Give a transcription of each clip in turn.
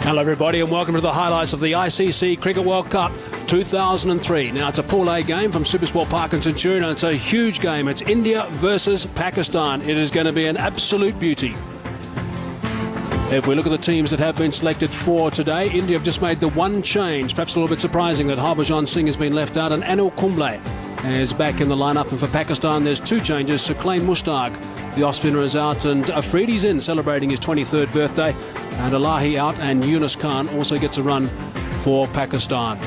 Hello everybody and welcome to the highlights of the ICC Cricket World Cup 2003. Now it's a Pool A game from Supersport Park and Centurion and it's a huge game. It's India versus Pakistan. It is going to be an absolute beauty. If we look at the teams that have been selected for today, India have just made the one change. Perhaps a little bit surprising that Harbhajan Singh has been left out and Anil Kumble is back in the lineup. And for Pakistan there's two changes. Suklain Mushtaq, the off spinner, is out and Afridi's in celebrating his 23rd birthday. And Alahi out and Yunus Khan also gets a run for Pakistan.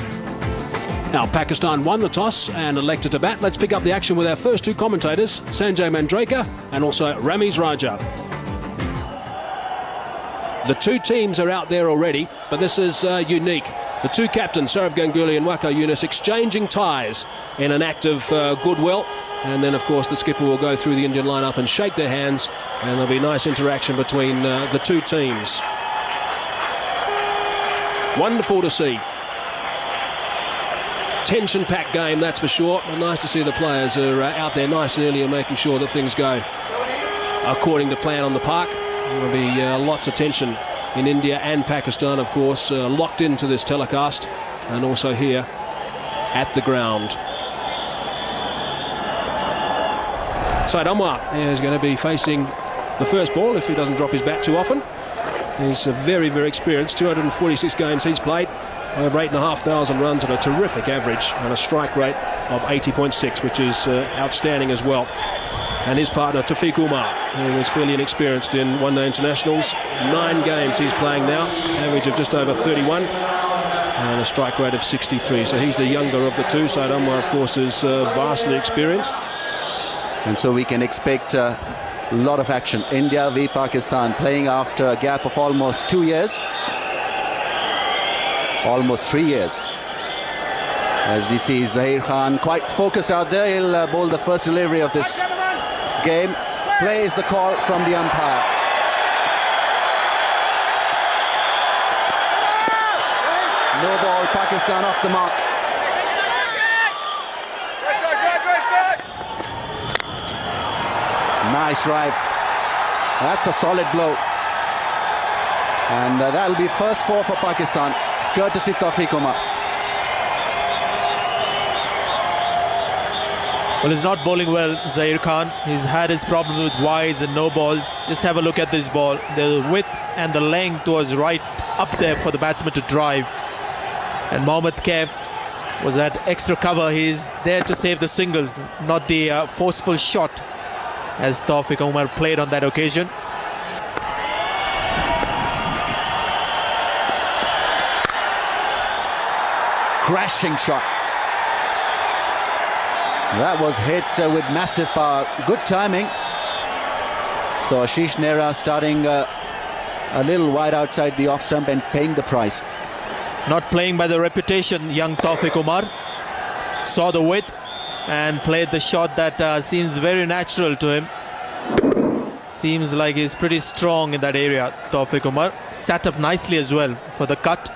Now Pakistan won the toss and elected to bat. Let's pick up the action with our first two commentators, Sanjay Mandraker and also Ramiz Raja. The two teams are out there already, but this is unique. The two captains, Sourav Ganguly and Waqar Younis, exchanging ties in an act of goodwill. And then, of course, the skipper will go through the Indian lineup and shake their hands, and there'll be nice interaction between the two teams. Wonderful to see. Tension-packed game, that's for sure. But nice to see the players are out there nice and early and making sure that things go according to plan on the park. There will be lots of tension in India and Pakistan, of course, locked into this telecast, and also here at the ground. Said Anwar is going to be facing the first ball if he doesn't drop his bat too often. He's very, very experienced. 246 games he's played, over 8,500 runs and a terrific average and a strike rate of 80.6, which is outstanding as well. And his partner Taufeeq Umar, who is fairly inexperienced in one-day internationals. 9 games he's playing now, average of just over 31 and a strike rate of 63. So he's the younger of the two. Said Anwar, of course, is vastly experienced. And so we can expect a lot of action. India v Pakistan, playing after a gap of almost 2 years. Almost 3 years. As we see Zaheer Khan quite focused out there. He'll bowl the first delivery of this game. Plays the call from the umpire. No ball, Pakistan off the mark. Nice drive. That's a solid blow. And that'll be first 4 for Pakistan, courtesy Taufeeq Umar. Well, he's not bowling well, Zaheer Khan. He's had his problem with wides and no balls. Just have a look at this ball. The width and the length was right up there for the batsman to drive. And Mohammad Kaif was that extra cover. He's there to save the singles, not the forceful shot, as Taufeeq Umar played on that occasion. Crashing shot. That was hit with massive power. Good timing. So Ashish Nehra starting a little wide outside the off stump and paying the price. Not playing by the reputation, young Taufeeq Umar. Saw the width and played the shot that seems very natural to him. Seems like he's pretty strong in that area, Taufeeq Umar. Sat up nicely as well for the cut.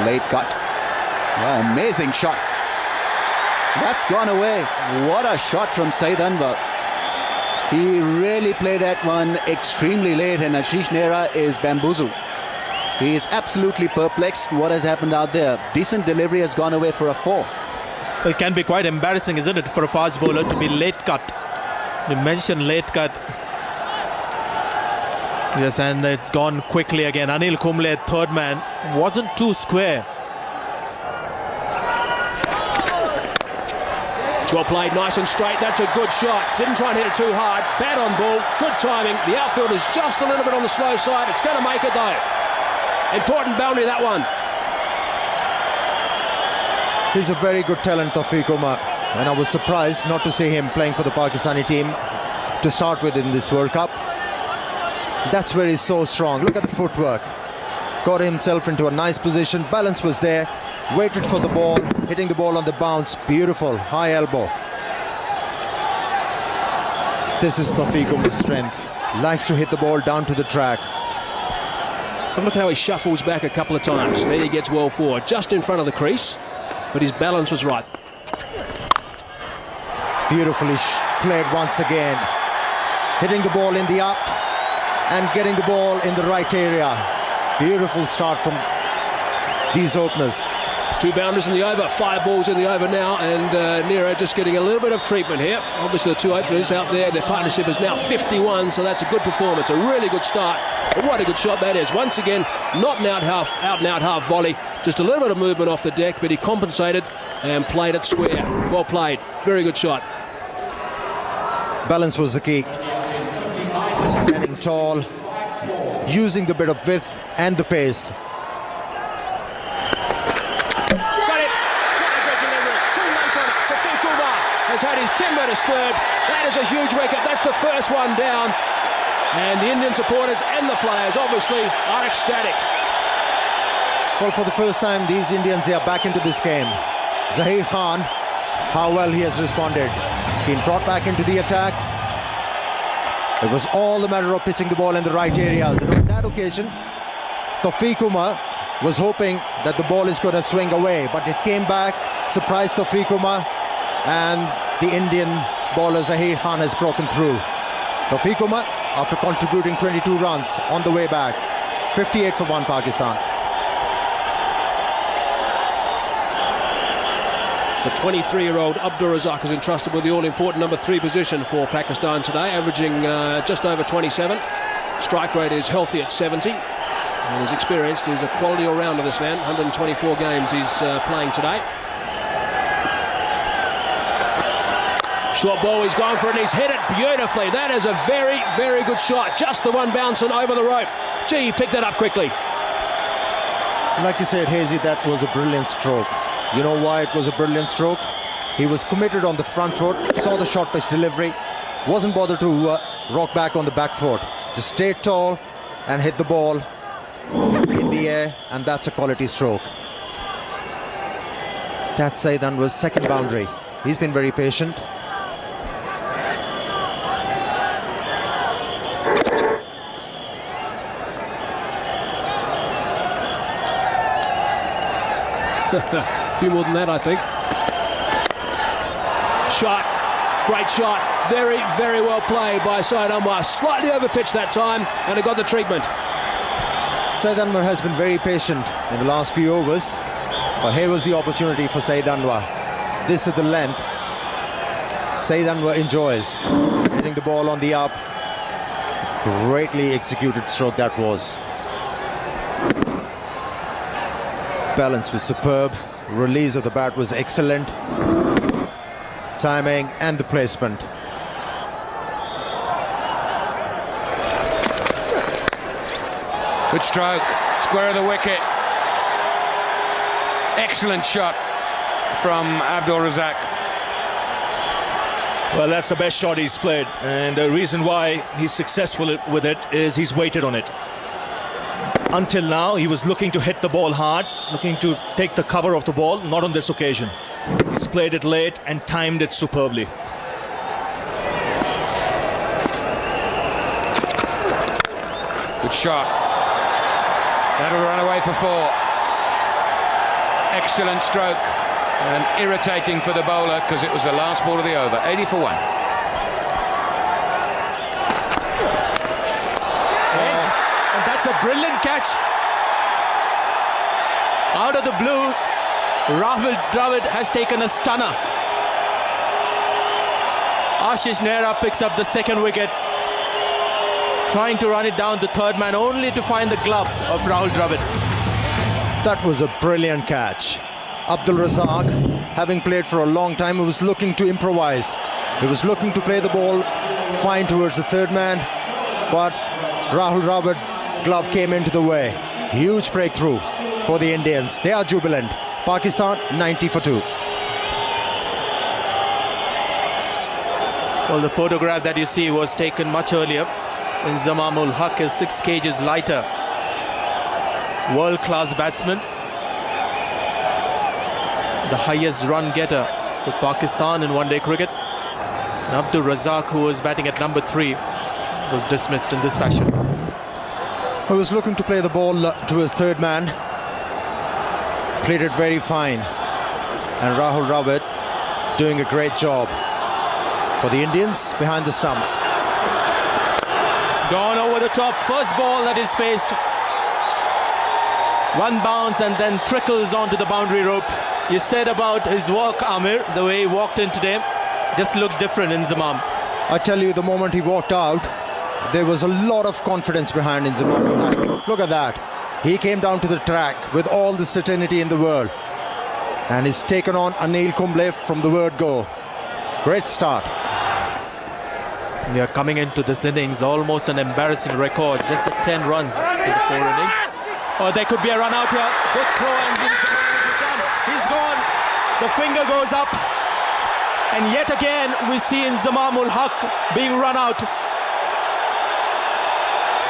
Late cut. Wow, amazing shot. That's gone away. What a shot from Saeed Anwar. He really played that one extremely late, and Ashish Nehra is bamboozled. He is absolutely perplexed what has happened out there. Decent delivery has gone away for a 4. Well, it can be quite embarrassing, isn't it, for a fast bowler to be late cut. You mentioned late cut. Yes, and it's gone quickly again. Anil Kumble, third man, wasn't too square. Well played, nice and straight. That's a good shot. Didn't try and hit it too hard. Bat on ball, good timing. The outfield is just a little bit on the slow side. It's going to make it though. Important boundary, that one. He's a very good talent, Taufeeq Umar, and I was surprised not to see him playing for the Pakistani team to start with in this World Cup. That's where he's so strong. Look at the footwork. Got himself into a nice position. Balance was there. Waited for the ball. Hitting the ball on the bounce. Beautiful. High elbow. This is Taufeeq Umar's strength. Likes to hit the ball down to the track. But look how he shuffles back a couple of times. Then he gets well forward, just in front of the crease. But his balance was right. Beautifully played once again. Hitting the ball in the up and getting the ball in the right area. Beautiful start from these openers. 2 boundaries in the over, 5 balls in the over now, and Nero just getting a little bit of treatment here. Obviously the 2 openers out there, their partnership is now 51, so that's a good performance, a really good start. But what a good shot that is. Once again, not an out and out half volley, just a little bit of movement off the deck, but he compensated and played it square. Well played, very good shot. Balance was the key. Standing tall, using the bit of width and the pace. Has had his 10-metre stirred. That is a huge wicket. That's the first one down. And the Indian supporters and the players obviously are ecstatic. Well, for the first time, these Indians, they are back into this game. Zaheer Khan, how well he has responded. He's been brought back into the attack. It was all a matter of pitching the ball in the right areas. And on that occasion, Tawfiq Umar was hoping that the ball is going to swing away, but it came back, surprised Tawfiq Umar, and the Indian bowler Zaheer Khan has broken through. Tawfiq Umar, after contributing 22 runs on the way back, 58 for 1 Pakistan. The 23-year-old Abdul Razak is entrusted with the all-important number 3 position for Pakistan today, averaging just over 27. Strike rate is healthy at 70. And he's experienced. He's a quality all-rounder, this man. 124 games he's playing today. Short ball, he's gone for it and he's hit it beautifully. That is a very, very good shot. Just the one bouncing over the rope. Gee, he picked that up quickly. Like you said, Hazy, that was a brilliant stroke. You know why it was a brilliant stroke? He was committed on the front foot, saw the short pitch delivery, wasn't bothered to rock back on the back foot. Just stayed tall and hit the ball in the air, and that's a quality stroke. That Saidan was second boundary. He's been very patient. A few more than that, I think. Shot, great shot, very, very well played by Syed Anwar. Slightly overpitched that time, and it got the treatment. Syed Anwar has been very patient in the last few overs, but here was the opportunity for Syed Anwar. This is the length Syed Anwar enjoys. Hitting the ball on the up. Greatly executed stroke that was. Balance was superb. Release of the bat was excellent. Timing and the placement. Good stroke, square of the wicket. Excellent shot from Abdul Razak. Well, that's the best shot he's played, and the reason why he's successful with it is he's waited on it. Until now, he was looking to hit the ball hard, looking to take the cover of the ball, not on this occasion. He's played it late and timed it superbly. Good shot. That'll run away for 4. Excellent stroke, and irritating for the bowler because it was the last ball of the over. 80 for 1. That's a brilliant catch. Out of the blue, Rahul Dravid has taken a stunner. Ashish Nehra picks up the second wicket, trying to run it down the third man, only to find the glove of Rahul Dravid. That was a brilliant catch. Abdul Razak, having played for a long time, he was looking to improvise. He was looking to play the ball fine towards the third man, but Rahul Dravid glove came into the way. Huge breakthrough for the Indians. They are jubilant. Pakistan 90 for 2. Well, the photograph that you see was taken much earlier. And Zamamul Haq is 6 kgs lighter. World-class batsman. The highest run getter for Pakistan in one-day cricket. And Abdul Razak, who was batting at number 3, was dismissed in this fashion. He was looking to play the ball to his third man. Played it very fine. And Rahul Dravid doing a great job. for the Indians behind the stumps. Gone over the top. First ball that is faced. One bounce and then trickles onto the boundary rope. You said about his walk, Amir, the way he walked in today, just looks different in Inzamam. I tell you, the moment he walked out, there was a lot of confidence behind Inzamam. Look at that. He came down to the track with all the certainty in the world. And he's taken on Anil Kumble from the word go. Great start. They are coming into this innings, almost an embarrassing record. Just the 10 runs in the 4 innings. Oh, there could be a run out here. Good throw and he's gone. The finger goes up. And yet again, we see Inzamam ul Haq being run out.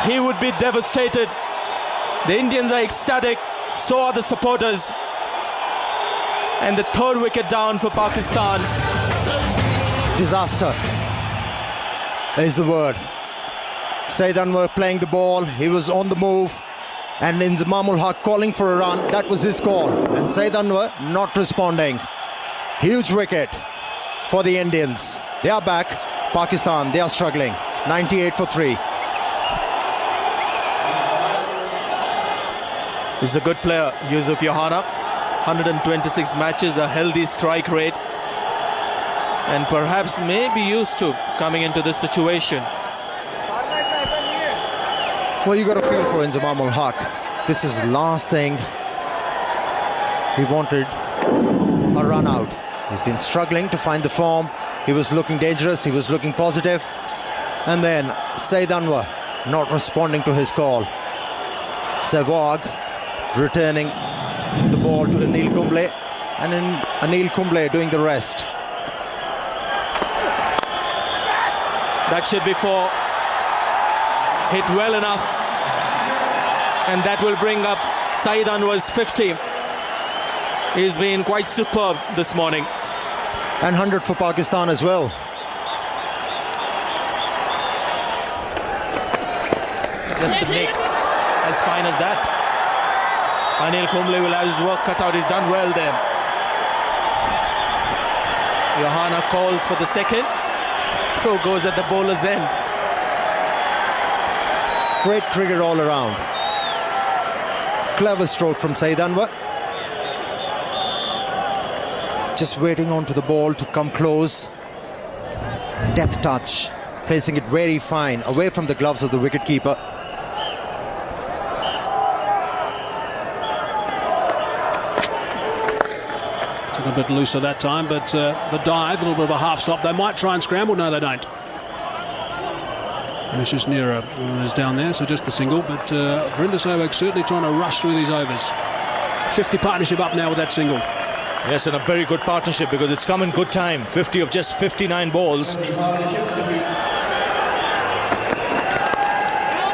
He would be devastated. The Indians are ecstatic. So are the supporters. And the 3rd wicket down for Pakistan. Disaster is the word. Saeed Anwar playing the ball. He was on the move. And Inzamam ul Haq calling for a run. That was his call. And Saeed Anwar not responding. Huge wicket for the Indians. They are back. Pakistan, they are struggling. 98 for 3. He's a good player, Yusuf Yohana. 126 matches, a healthy strike rate. And perhaps maybe used to coming into this situation. Well, you got to feel for Inzamam ul Haq. This is the last thing he wanted, a run out. He's been struggling to find the form. He was looking dangerous, he was looking positive. And then Saeed Anwar not responding to his call. Sehwag returning the ball to Anil Kumble, and then Anil Kumble doing the rest. That should be 4. Hit well enough. And that will bring up Saeed Anwar's 50. He's been quite superb this morning. And 100 for Pakistan as well. Just to make as fine as that. Anil Kumble will have his work cut out. He's done well there. Yohana calls for the 2nd. Throw goes at the bowler's end. Great cricket all around. Clever stroke from Saeed Anwar. Just waiting onto the ball to come close. Death touch. Placing it very fine, away from the gloves of the wicketkeeper. Took a bit looser that time, but the dive, a little bit of a half stop. They might try and scramble. No, they don't. Mrs. Nira is down there, so just the single. But Vrinder Sehwag certainly trying to rush through these overs. 50 partnership up now with that single. Yes, and a very good partnership because it's come in good time. 50 of just 59 balls.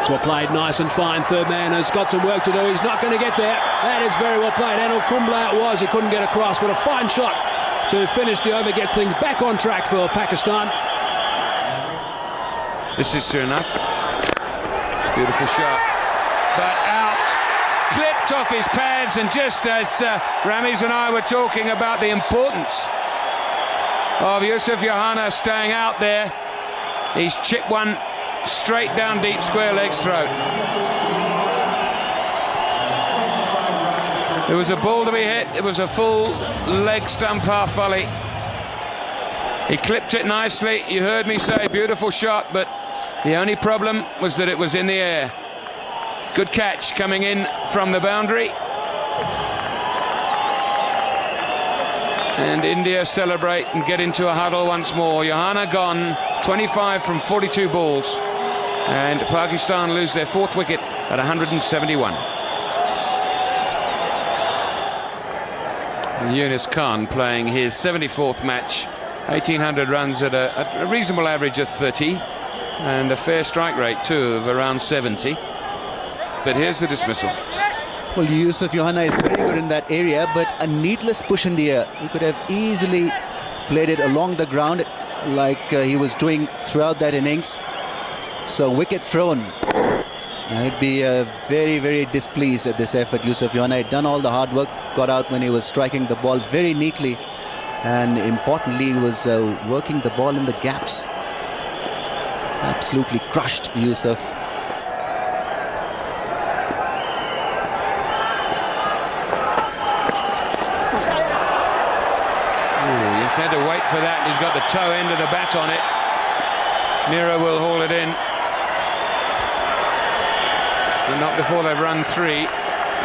Well played, nice and fine. 3rd man has got some work to do. He's not going to get there. That is very well played. Anil Kumble it was. He couldn't get across, but a fine shot to finish the over, get things back on track for Pakistan. This is Suriname. Beautiful shot. But out. Clipped off his pads, and just as Ramiz and I were talking about the importance of Yusuf Yohana staying out there, he's chipped one straight down deep square leg's throat. It was a ball to be hit. It was a full leg stump half volley. He clipped it nicely. You heard me say beautiful shot, but the only problem was that it was in the air. Good catch coming in from the boundary. And India celebrate and get into a huddle once more. Yohana gone, 25 from 42 balls. And Pakistan lose their 4th wicket at 171. And Yunus Khan playing his 74th match. 1,800 runs at a reasonable average of 30. And a fair strike rate too of around 70. But here's the dismissal. Well, Yusuf Yohana is very good in that area, but a needless push in the air. He could have easily played it along the ground like he was doing throughout that innings. So wicket thrown. I'd be very, very displeased at this effort. Yusuf Yohana had done all the hard work, got out when he was striking the ball very neatly, and importantly was working the ball in the gaps. Absolutely crushed Yusuf. He's had to wait for that. He's got the toe end of the bat on it. Mira will haul it in. But not before they've run three.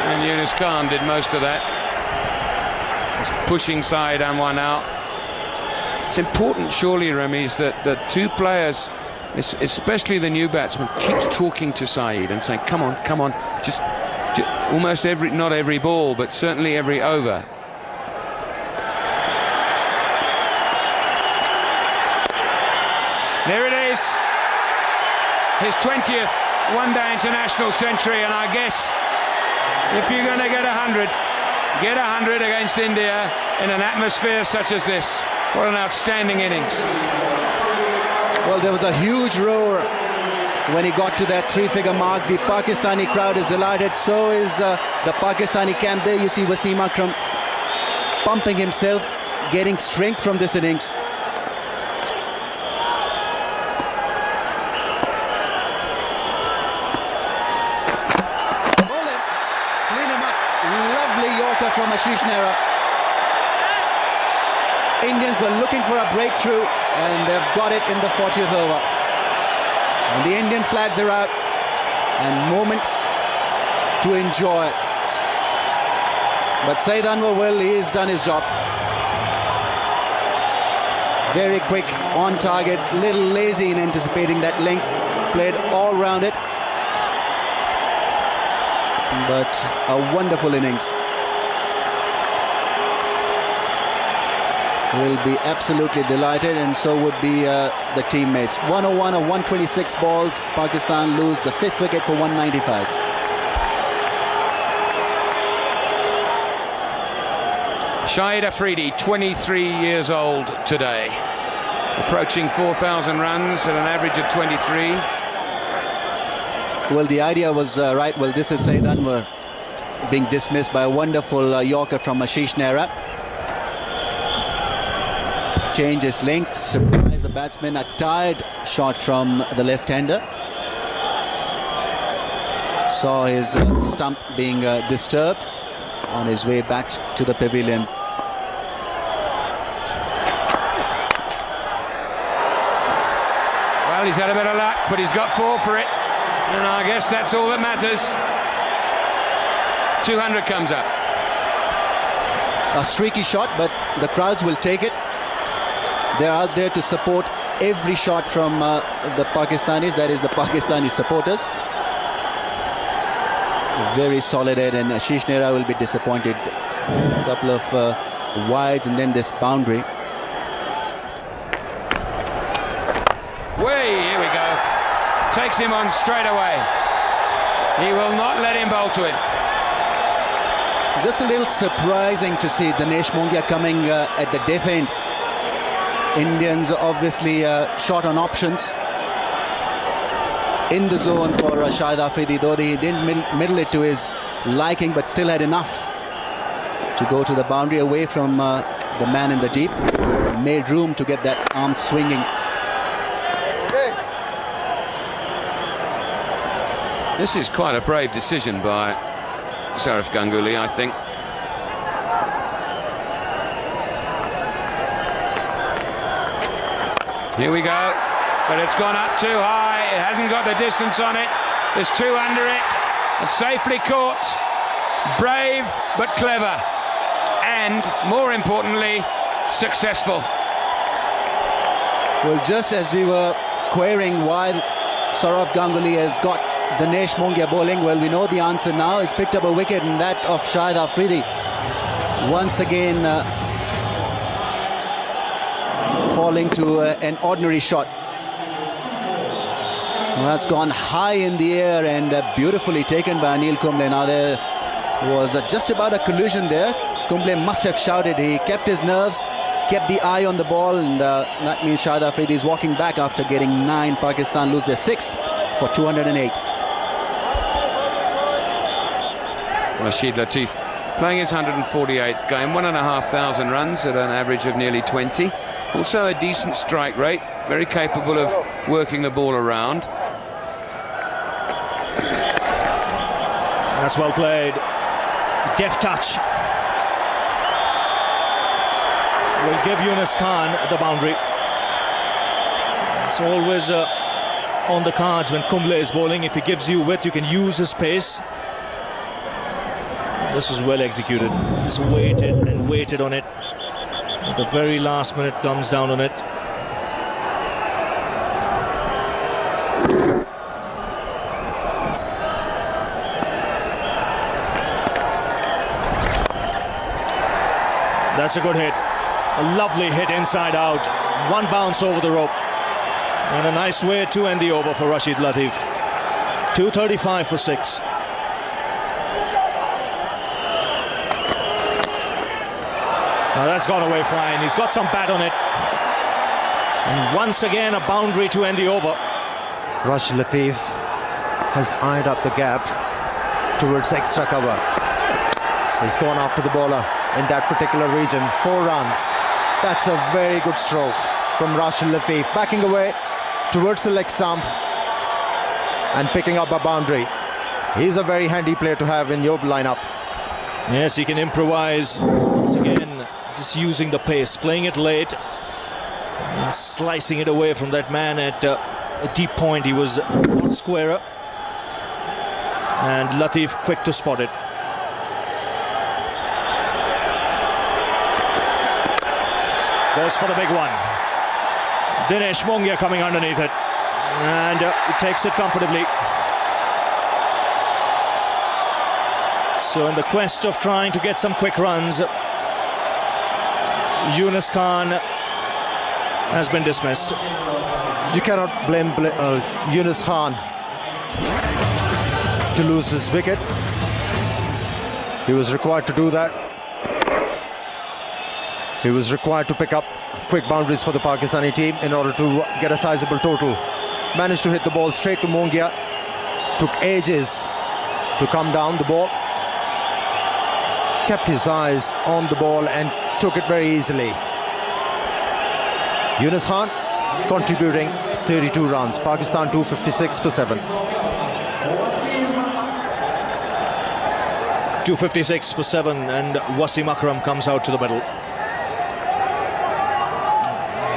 And Yunus Khan did most of that. He's pushing side and one out. It's important, surely, Ramiz, that the two players, especially the new batsman, keeps talking to Saeed and saying, come on, just almost not every ball, but certainly every over. There it is, his 20th one-day international century, and I guess if you're going to get 100, get 100 against India in an atmosphere such as this. What an outstanding innings. Well, there was a huge roar when he got to that three-figure mark. The Pakistani crowd is delighted, so is the Pakistani camp. There you see Wasim Akram pumping himself, getting strength from this innings. From Ashish Nehra. Indians were looking for a breakthrough and they've got it in the 40th over. And the Indian flags are out and moment to enjoy. But Saeed Anwar, well, he's done his job. Very quick, on target, little lazy in anticipating that length. Played all round it. But a wonderful innings. Will be absolutely delighted, and so would be the teammates. 101 of 126 balls. Pakistan lose the 5th wicket for 195. Shahid Afridi, 23 years old today, approaching 4,000 runs at an average of 23. Well, the idea was right. Well, this is Saeed Anwar being dismissed by a wonderful Yorker from Ashish Nehra. Change his length, surprise the batsman. A tired shot from the left-hander. Saw his stump being disturbed on his way back to the pavilion. Well, he's had a bit of luck, but he's got 4 for it. And I guess that's all that matters. 200 comes up. A streaky shot, but the crowds will take it. They're out there to support every shot from the Pakistanis, that is the Pakistani supporters. Very solid head, and Ashish Nehra will be disappointed. A couple of wides and then this boundary. Way, here we go. Takes him on straight away. He will not let him bowl to it. Just a little surprising to see Dinesh Mongia coming at the death end. Indians obviously short on options in the zone for Shahid Afridi, though he didn't middle it to his liking, but still had enough to go to the boundary away from the man in the deep. Made room to get that arm swinging. This is quite a brave decision by Sourav Ganguly, I think. Here we go, but it's gone up too high. It hasn't got the distance on it. There's 2 under it. It's safely caught. Brave but clever, and more importantly, successful. Well, just as we were querying why Sourav Ganguly has got Dinesh Mongia bowling, well, we know the answer now. He's picked up a wicket, and that of Shahid Afridi. Once again, falling to an ordinary shot. Well, that's gone high in the air and beautifully taken by Anil Kumble. Now there was just about a collision there. Kumble must have shouted. He kept his nerves, kept the eye on the ball, and that means Shahid Afridi is walking back after getting 9. Pakistan lose their 6th for 208. Rashid Latif playing his 148th game, 1,500 runs at an average of nearly 20. Also a decent strike rate, very capable of working the ball around. That's well played. Deft touch. Will give Yunus Khan the boundary. It's always on the cards when Kumble is bowling. If he gives you width, you can use his pace. This was well executed. Just waited and waited on it. At the very last minute comes down on it. That's a good hit. A lovely hit inside out. One bounce over the rope. And a nice way to end the over for Rashid Latif. 235 for 6. Now that's gone away fine. He's got some bat on it. And once again a boundary to end the over. Rashid Latif has eyed up the gap towards extra cover. He's gone after the bowler in that particular region. 4 runs. That's a very good stroke from Rashid Latif. Backing away towards the leg stump and picking up a boundary. He's a very handy player to have in your lineup. Yes, he can improvise. Once again, just using the pace, playing it late and slicing it away from that man at a deep point. He was not squarer. And Latif quick to spot it. Goes for the big one. Dinesh Mongia coming underneath it. And he takes it comfortably. So in the quest of trying to get some quick runs, Yunus Khan has been dismissed. You cannot blame Yunus Khan to lose his wicket. He was required to do that. He was required to pick up quick boundaries for the Pakistani team in order to get a sizable total. Managed to hit the ball straight to Mongia. Took ages to come down the ball. Kept his eyes on the ball and took it very easily. Yunus Khan contributing 32 runs. Pakistan 256 for 7. 256 for 7, and Wasim Akram comes out to the middle.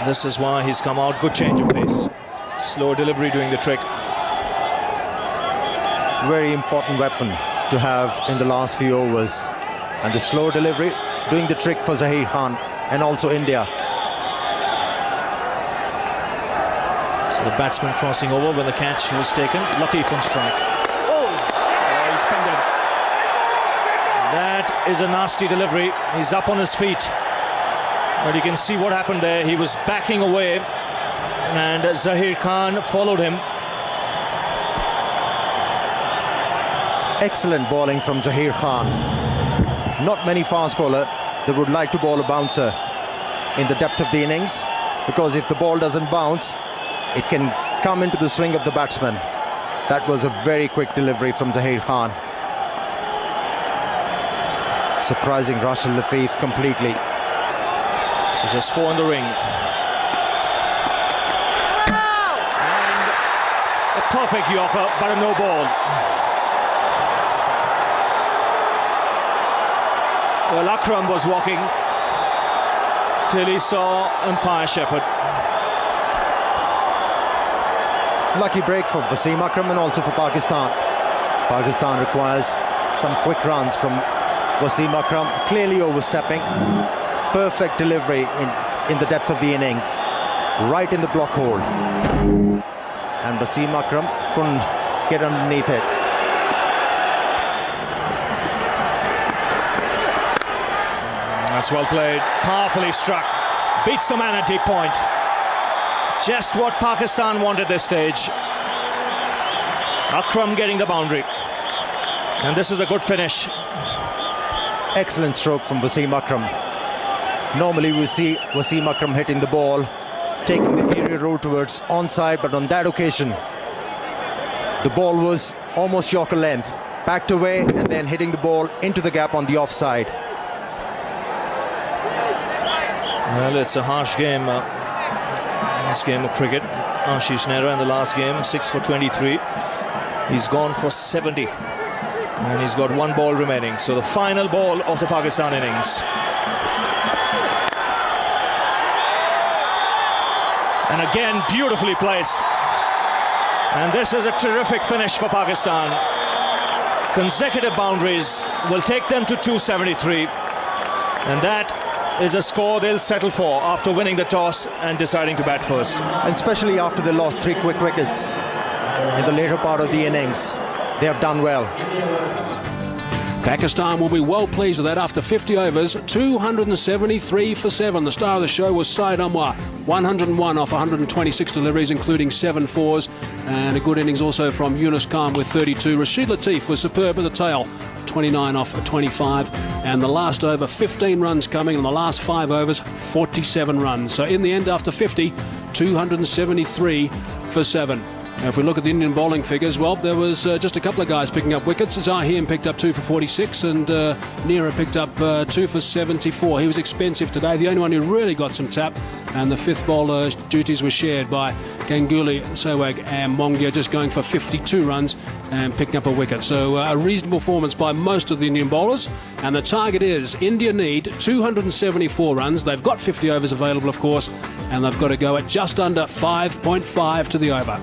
This is why he's come out. Good change of pace. Slow delivery doing the trick. Very important weapon to have in the last few overs. And the slow delivery doing the trick for Zaheer Khan and also India. So the batsman crossing over when the catch was taken. Latif on strike. Oh, he's pinned it. That is a nasty delivery. He's up on his feet. But you can see what happened there. He was backing away and Zaheer Khan followed him. Excellent bowling from Zaheer Khan. Not many fast bowler that would like to bowl a bouncer in the depth of the innings, because if the ball doesn't bounce, it can come into the swing of the batsman. That was a very quick delivery from Zaheer Khan. Surprising Rashid Latif completely. So just 4 in the ring. And a perfect Yorker, but a no ball. Well, Akram was walking till he saw umpire Shepherd. Lucky break for Wasim Akram and also for Pakistan. Pakistan requires some quick runs from Wasim Akram, clearly overstepping. Perfect delivery in the depth of the innings, right in the block hole. And Wasim Akram couldn't get underneath it. That's well played, powerfully struck, beats the man at deep point. Just what Pakistan wanted this stage. Akram getting the boundary. And this is a good finish. Excellent stroke from Wasim Akram. Normally we see Wasim Akram hitting the ball, taking the aerial roll towards onside, but on that occasion, the ball was almost Yorker length backed away and then hitting the ball into the gap on the offside. Well, it's a harsh game. This game of cricket. Ashish Nehra in the last game, 6 for 23. He's gone for 70. And he's got one ball remaining. So the final ball of the Pakistan innings. And again, beautifully placed. And this is a terrific finish for Pakistan. Consecutive boundaries will take them to 273. And that is a score they'll settle for after winning the toss and deciding to bat first. And especially after they lost 3 quick wickets in the later part of the innings. They have done well. Pakistan will be well pleased with that after 50 overs, 273 for 7. The star of the show was Syed Anwar, 101 off 126 deliveries, including 7 fours, and a good innings also from Yunus Khan with 32. Rashid Latif was superb at the tail, 29 off 25, and the last over 15 runs coming, and the last 5 overs 47 runs. So in the end, after 50, 273 for 7. Now, if we look at the Indian bowling figures, well, there was just a couple of guys picking up wickets. Zaheem picked up 2 for 46 and Nehra picked up 2 for 74. He was expensive today, the only one who really got some tap, and the 5th bowler duties were shared by Ganguly, Sehwag and Mongia, just going for 52 runs and picking up a wicket. So a reasonable performance by most of the Indian bowlers, and the target is India need 274 runs. They've got 50 overs available, of course, and they've got to go at just under 5.5 to the over.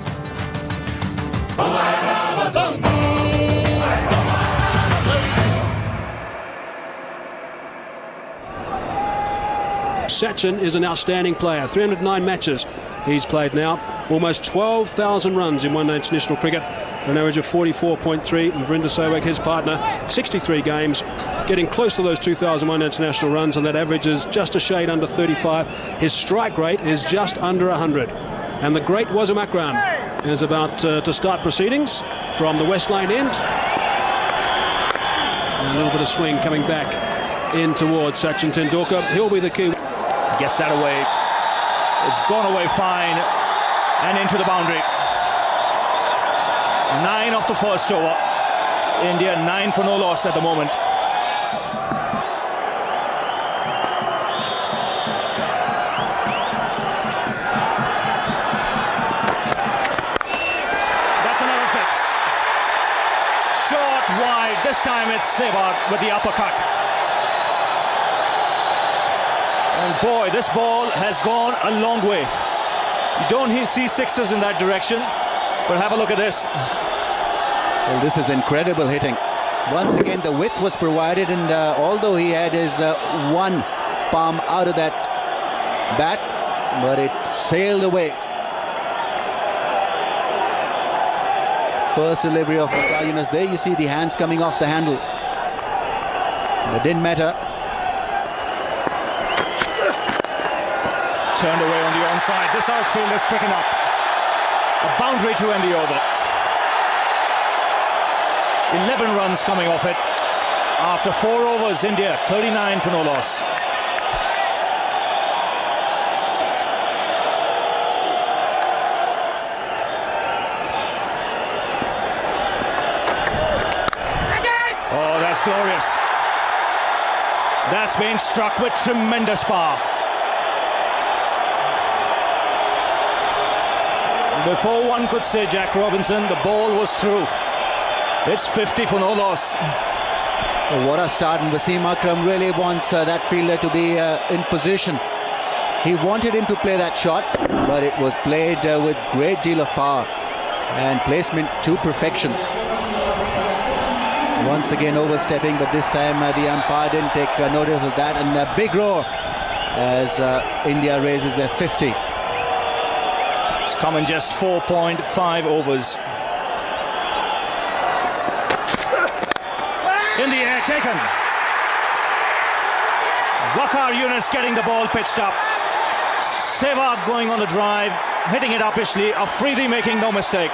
Sachin is an outstanding player. 309 matches he's played now. Almost 12,000 runs in one-day international cricket. An average of 44.3. And Vrinder Sehwag, his partner, 63 games. Getting close to those 2,000 one-day international runs, and that average is just a shade under 35. His strike rate is just under 100. And the great Wasim Akram is about to start proceedings from the West Lane end. And a little bit of swing coming back in towards Sachin Tendulkar. He'll be the key. Gets that away. It's gone away fine. And into the boundary. 9 off the first over. India 9 for no loss at the moment. That's another 6. Short, wide. This time it's Sehwag with the uppercut. And boy, this ball has gone a long way. You don't see 6s in that direction, but have a look at this. Well, this is incredible hitting. Once again, the width was provided, and although he had his one palm out of that bat, but it sailed away. First delivery of Yunus. There you see the hands coming off the handle. But didn't matter. Turned away on the onside. This outfield is picking up. A boundary to end the over. 11 runs coming off it. After 4 overs, India 39 for no loss. Oh, that's glorious. That's been struck with tremendous power. Before one could say Jack Robinson, the ball was through. It's 50 for no loss. Oh, what a start, and Wasim Akram really wants that fielder to be in position. He wanted him to play that shot, but it was played with great deal of power and placement to perfection. Once again overstepping, but this time the umpire didn't take notice of that, and a big roar as India raises their 50. It's come in just 4.5 overs. In the air, taken. Waqar Yunus getting the ball pitched up. Sehwag going on the drive, hitting it uppishly. Afridi making no mistake.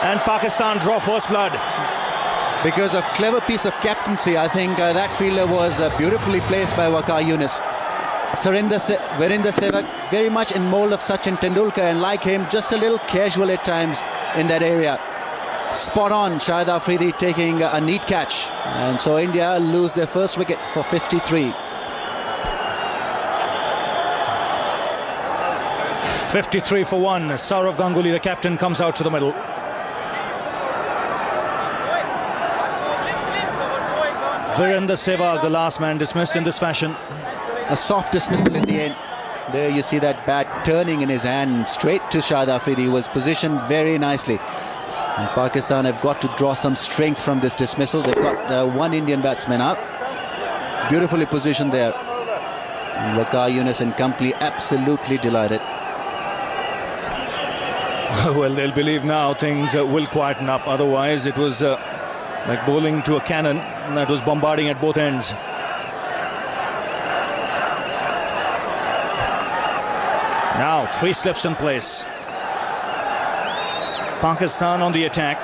And Pakistan draw first blood. Because of clever piece of captaincy, I think that fielder was beautifully placed by Waqar Yunus. Virender Sehwag very much in mold of Sachin Tendulkar, and like him, just a little casual at times in that area. spot on. Shahid Afridi taking a neat catch, and so India lose their first wicket for 53. 53 for 1. Sourav Ganguly, the captain, comes out to the middle. Virender Sehwag, the last man, dismissed in this fashion. A soft dismissal in the end. There you see that bat turning in his hand straight to Shahid Afridi, who was positioned very nicely. And Pakistan have got to draw some strength from this dismissal. They've got one Indian batsman up, beautifully positioned there. And Waqar Younis and company absolutely delighted. Well, they'll believe now things will quieten up. Otherwise, it was like bowling to a cannon that was bombarding at both ends. Now, 3 slips in place. Pakistan on the attack.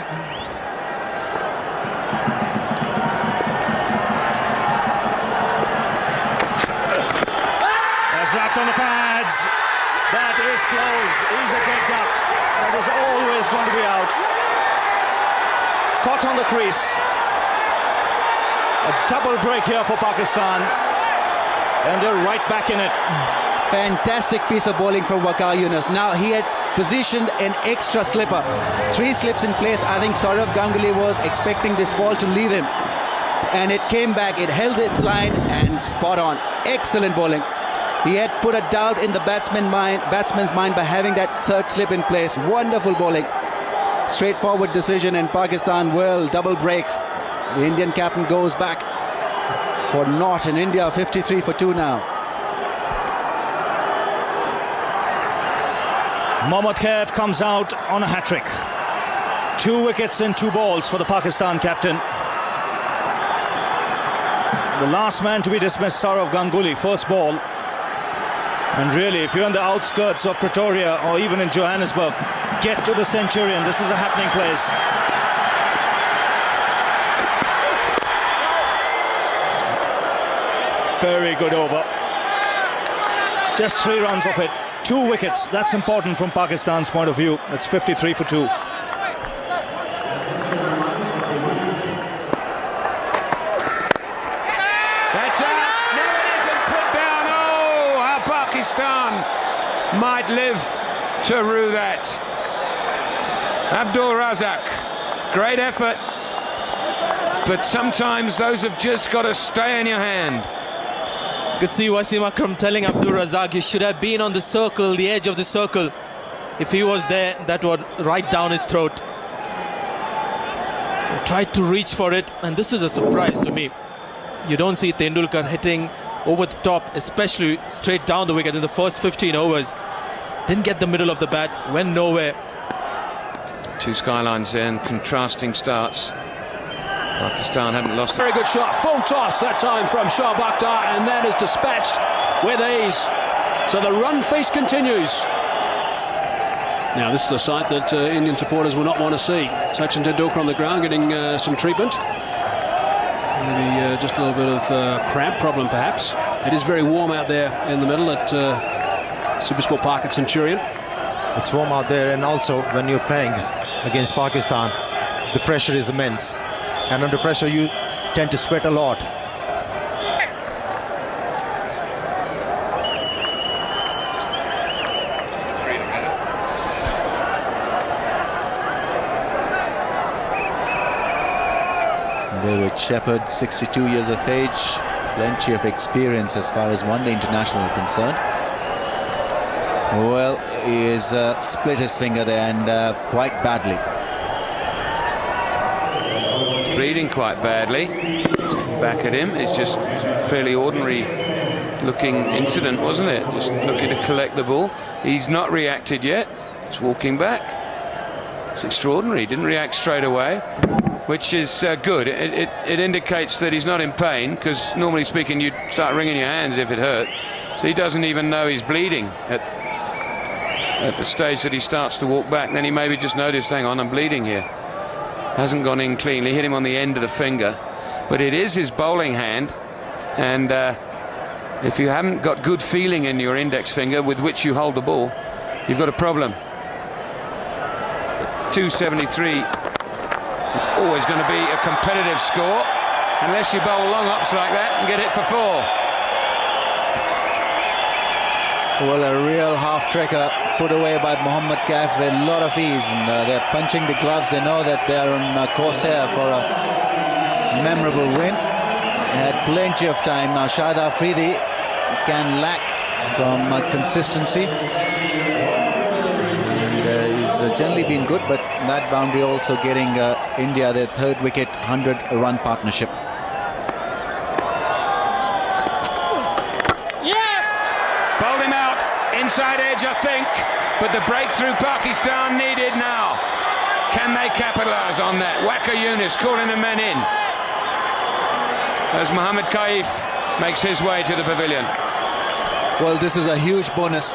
That's wrapped on the pads. That is close. He's a dead duck. That was always going to be out. Caught on the crease. A double break here for Pakistan. And they're right back in it. Fantastic piece of bowling from Waqar Younis. Now he had positioned an extra slipper. 3 slips in place. I think Sourav Ganguly was expecting this ball to leave him. And it came back. It held its line and spot on. Excellent bowling. He had put a doubt in the batsman's mind by having that 3rd slip in place. Wonderful bowling. Straightforward decision, and Pakistan will double break. The Indian captain goes back for naught, in India 53 for 2 now. Mohammad Khaif comes out on a hat-trick. 2 wickets and 2 balls for the Pakistan captain. The last man to be dismissed, Sourav Ganguly, first ball. And really, if you're on the outskirts of Pretoria or even in Johannesburg, get to the Centurion. This is a happening place. Very good over. Just 3 runs off it. 2 wickets. That's important from Pakistan's point of view. It's 53 for 2. That's out. No, it isn't put down. Oh, how Pakistan might live to rue that. Abdul Razak, great effort, but sometimes those have just got to stay in your hand. Could see Wasim Akram telling Abdul Razak he should have been on the circle, the edge of the circle. If he was there, that would right down his throat. He tried to reach for it, and this is a surprise to me. You don't see Tendulkar hitting over the top, especially straight down the wicket in the first 15 overs. Didn't get the middle of the bat, went nowhere. 2 skylines there and contrasting starts. Pakistan hadn't lost. Very good shot, full toss that time from Shoaib Akhtar, and that is dispatched with ease. So the run feast continues. Now this is a sight that Indian supporters will not want to see. Sachin Tendulkar on the ground getting some treatment. Maybe just a little bit of cramp problem perhaps. It is very warm out there in the middle at Supersport Park at Centurion. It's warm out there, and also when you're playing against Pakistan, the pressure is immense. And under pressure, you tend to sweat a lot. David Shepherd, 62 years of age, plenty of experience as far as one-day international is concerned. Well, he has split his finger there, and quite badly. Bleeding quite badly. Back at him. It's just a fairly ordinary looking incident, wasn't it? Just looking to collect the ball. He's not reacted yet. It's walking back. It's extraordinary. He didn't react straight away, which is good. It indicates that he's not in pain, because normally speaking you'd start wringing your hands if it hurt. So he doesn't even know he's bleeding at the stage that he starts to walk back. And then he maybe just noticed, hang on, I'm bleeding here. Hasn't gone in cleanly, hit him on the end of the finger, but it is his bowling hand, and if you haven't got good feeling in your index finger with which you hold the ball, you've got a problem. 273 It's always going to be a competitive score, unless you bowl long ups like that and get it for 4. Well, a real half-trekker put away by Mohammad Kaif with a lot of ease, and they're punching the gloves. They know that they're on course here for a memorable win. They had plenty of time. Now Shahid Afridi can lack from consistency. And he's generally been good, but that boundary also getting India their 3rd wicket, 100-run partnership. Bowled him out, inside edge I think, but the breakthrough Pakistan needed now. Can they capitalise on that? Waqar Younis calling the men in as Mohammad Kaif makes his way to the pavilion. Well, this is a huge bonus.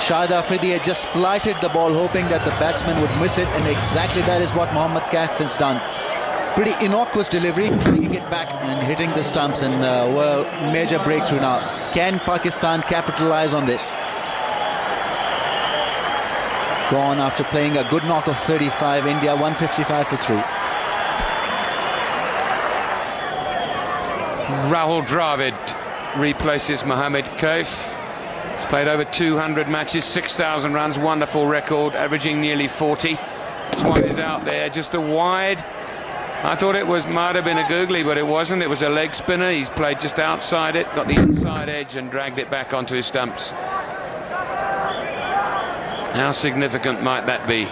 Shahid Afridi had just flighted the ball hoping that the batsman would miss it, and exactly that is what Mohammad Kaif has done. Pretty innocuous delivery, taking it back and hitting the stumps, and well, major breakthrough now. Can Pakistan capitalise on this? Gone after playing a good knock of 35, India 155 for 3. Rahul Dravid replaces Mohammad Kaif. He's played over 200 matches, 6,000 runs, wonderful record, averaging nearly 40. That's why he's out there, just a wide. I thought it might have been a googly, but it wasn't. It was a leg spinner. He's played just outside it, got the inside edge and dragged it back onto his stumps. How significant might that be?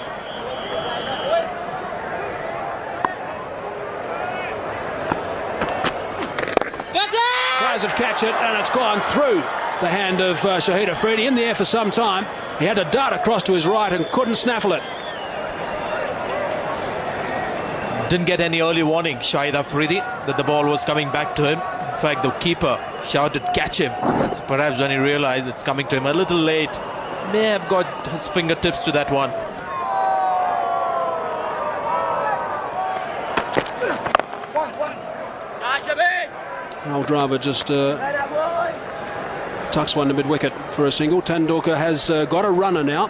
Players have catch it, and it's gone through the hand of Shahid Afridi. In the air for some time. He had to dart across to his right and couldn't snaffle it. Didn't get any early warning, Shahid Afridi, that the ball was coming back to him. In fact, the keeper shouted, "Catch him." That's perhaps when he realized it's coming to him a little late. May have got his fingertips to that one. Well, Dravid just tucks one to mid-wicket for a single. Tendulkar has got a runner now.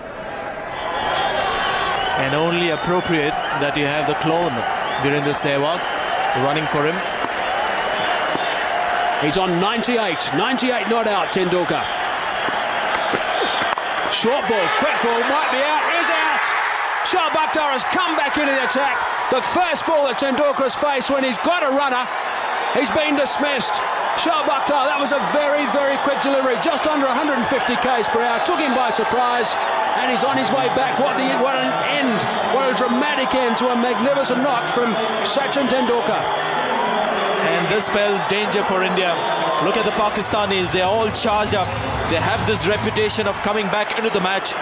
And only appropriate that you have the clone Virendra Sehwag running for him. He's on 98. 98 not out, Tendulkar. Short ball, quick ball, might be out, is out. Shoaib Akhtar has come back into the attack. The first ball that Tendulkar has faced when he's got a runner, he's been dismissed. Shoaib Akhtar, that was a very, very quick delivery, just under 150 k's per hour, took him by surprise, and he's on his way back. What an end, what a dramatic end to a magnificent knock from Sachin Tendulkar. And this spells danger for India. Look at the Pakistanis, they're all charged up. They have this reputation of coming back into the match.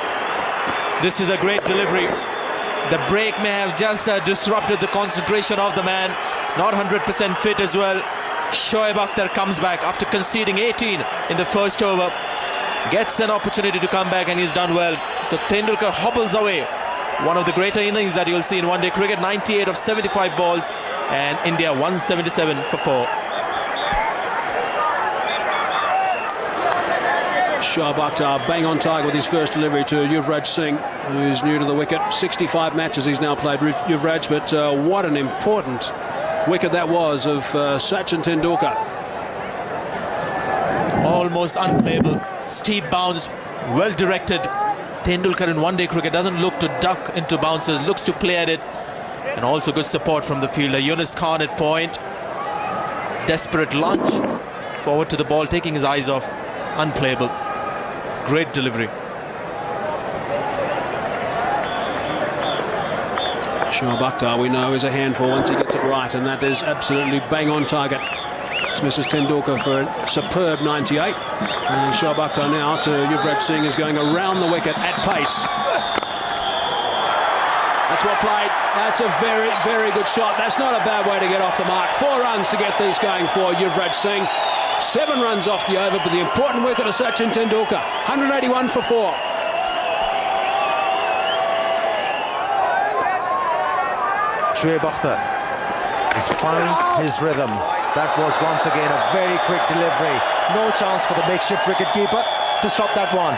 This is a great delivery. The break may have just disrupted the concentration of the man. Not 100% fit as well. Shoaib Akhtar comes back after conceding 18 in the first over. Gets an opportunity to come back, and he's done well. So Tendulkar hobbles away. One of the greater innings that you'll see in one-day cricket. 98 of 75 balls, and India 177 for 4. Shoaib Akhtar bang on target with his first delivery to Yuvraj Singh, who's new to the wicket. 65 matches he's now played, Yuvraj, but what an important wicket that was of Sachin Tendulkar. Almost unplayable. Steep bounce, well directed. Tendulkar in one-day cricket doesn't look to duck into bounces, looks to play at it. And also good support from the fielder. Yunus Khan at point. Desperate lunge. Forward to the ball, taking his eyes off. Unplayable. Great delivery. Shoaib Akhtar, we know, is a handful once he gets it right, and that is absolutely bang on target. Dismisses Tendulkar for a superb 98. And Shoaib Akhtar now to Yuvraj Singh is going around the wicket at pace. That's well played. That's a very, very good shot. That's not a bad way to get off the mark. 4 runs to get these going for Yuvraj Singh. 7 runs off the over, but the important wicket of Sachin Tendulkar. 181 for 4. Shoaib Akhtar has found his rhythm. That was once again a very quick delivery. No chance for the makeshift wicketkeeper to stop that one.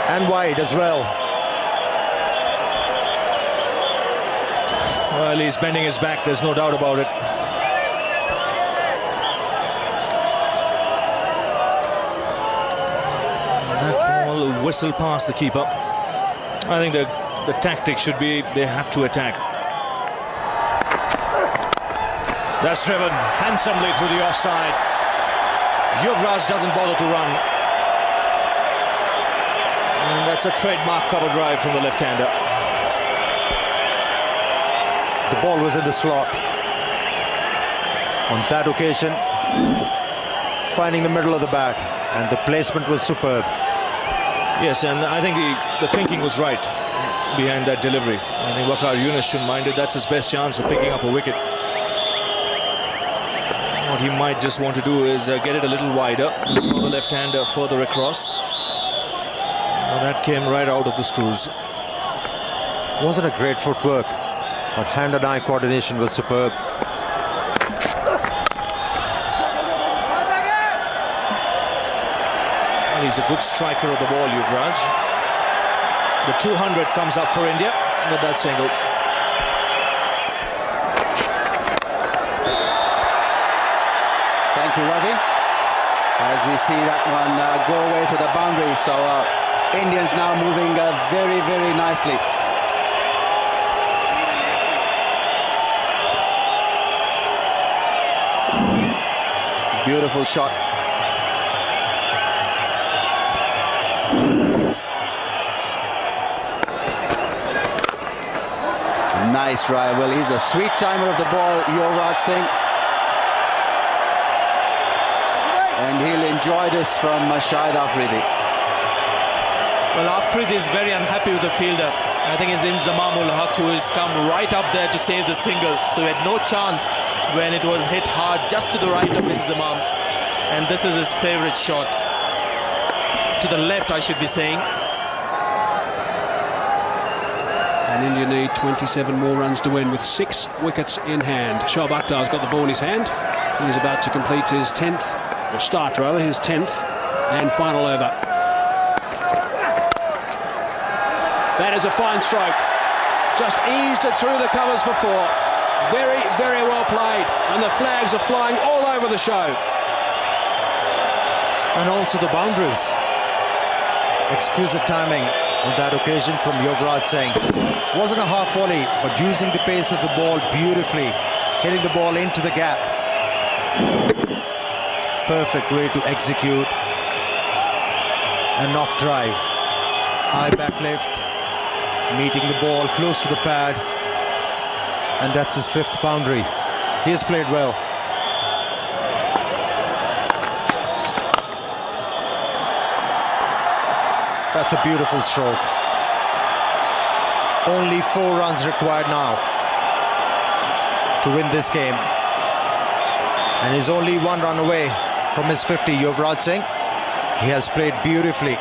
And wide as well. Well, he's bending his back, there's no doubt about it. That ball whistled past the keeper. I think the tactic should be they have to attack. That's driven handsomely through the offside. Yuvraj doesn't bother to run. And that's a trademark cover drive from the left-hander. The ball was in the slot. On that occasion, finding the middle of the bat, and the placement was superb. Yes, and I think the thinking was right behind that delivery. I think Waqar Younis shouldn't mind it. That's his best chance of picking up a wicket. What he might just want to do is get it a little wider, throw the left-hander further across. Now that came right out of the screws. Wasn't a great footwork, but hand and eye coordination was superb. Well, he's a good striker of the ball, Yuvraj. The 200 comes up for India with that single. Thank you, Ravi. As we see that one go away to the boundary. So Indians now moving very, very nicely. Beautiful shot. Nice drive. Well, he's a sweet timer of the ball, Yuvraj Singh. And he'll enjoy this from Shahid Afridi. Well, Afridi is very unhappy with the fielder. I think it's Inzamamul Haq who has come right up there to save the single. So he had no chance when it was hit hard just to the right of Inzamam. And this is his favorite shot. To the left, I should be saying. And India need 27 more runs to win with 6 wickets in hand. Shoaib Akhtar's got the ball in his hand. He's about to complete his 10th, or start rather, his 10th and final over. That is a fine stroke. Just eased it through the covers for 4. Very, very well played. And the flags are flying all over the show. And also the boundaries. Exquisite timing on that occasion from Yuvraj Singh. Wasn't a half volley, but using the pace of the ball beautifully, hitting the ball into the gap. Perfect way to execute an off drive. High back lift, meeting the ball close to the pad, and that's his 5th boundary. He has played well. That's a beautiful stroke. Only 4 runs required now to win this game. And he's only 1 run away from his 50, Yuvraj Singh. He has played beautifully.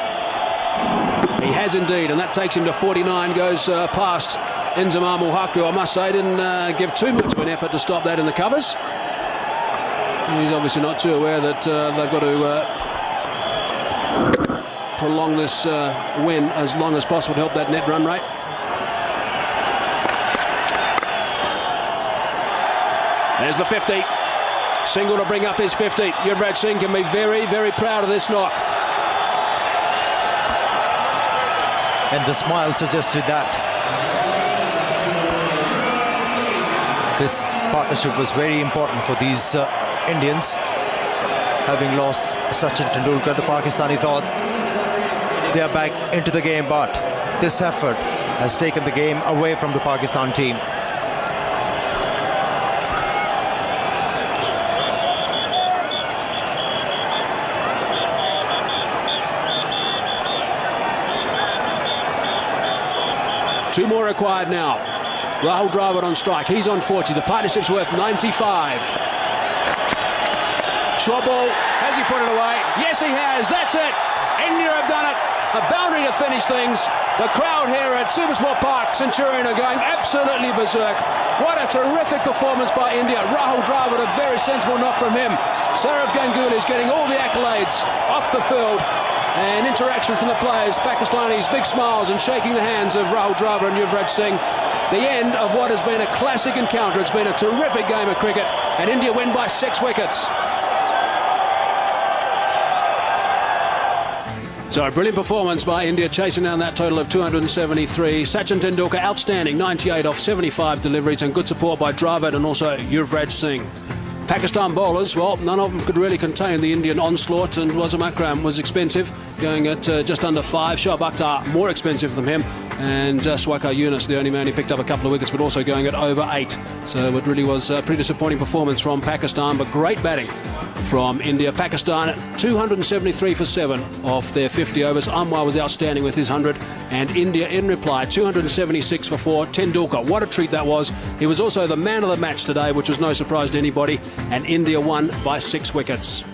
He has indeed, and that takes him to 49, goes past Inzamamul Haq, who I must say didn't give too much of an effort to stop that in the covers. He's obviously not too aware that they've got to prolong this win as long as possible to help that net run rate. There's the 50. Single to bring up his 50. Yuvraj Singh can be very, very proud of this knock. And the smile suggested that. This partnership was very important for these Indians. Having lost Sachin Tendulkar, the Pakistani thought they are back into the game, but this effort has taken the game away from the Pakistan team. Two more required now. Rahul Dravid on strike. He's on 40. The partnership's worth 95. Short ball. Has he put it away? Yes, he has. That's it. India have done it. A boundary to finish things. The crowd here at Supersport Park, Centurion, are going absolutely berserk. What a terrific performance by India. Rahul Dravid, a very sensible knock from him. Saurav Ganguly is getting all the accolades off the field. And interaction from the players, Pakistanis, big smiles and shaking the hands of Rahul Dravid and Yuvraj Singh. the end of what has been a classic encounter. It's been a terrific game of cricket, and India win by 6 wickets. So a brilliant performance by India, chasing down that total of 273. Sachin Tendulkar outstanding, 98 off 75 deliveries, and good support by Dravid and also Yuvraj Singh. Pakistan bowlers, well, none of them could really contain the Indian onslaught, and Wasim Akram was expensive, going at just under 5. Shoaib Akhtar more expensive than him, and Swaikar Yunus, the only man who picked up a couple of wickets, but also going at over 8. So it really was a pretty disappointing performance from Pakistan, but great batting from India. Pakistan 273 for 7 off their 50 overs. Anwar was outstanding with his 100, and India in reply 276 for 4. Tendulkar, what a treat that was. He was also the man of the match today, which was no surprise to anybody, and India won by 6 wickets.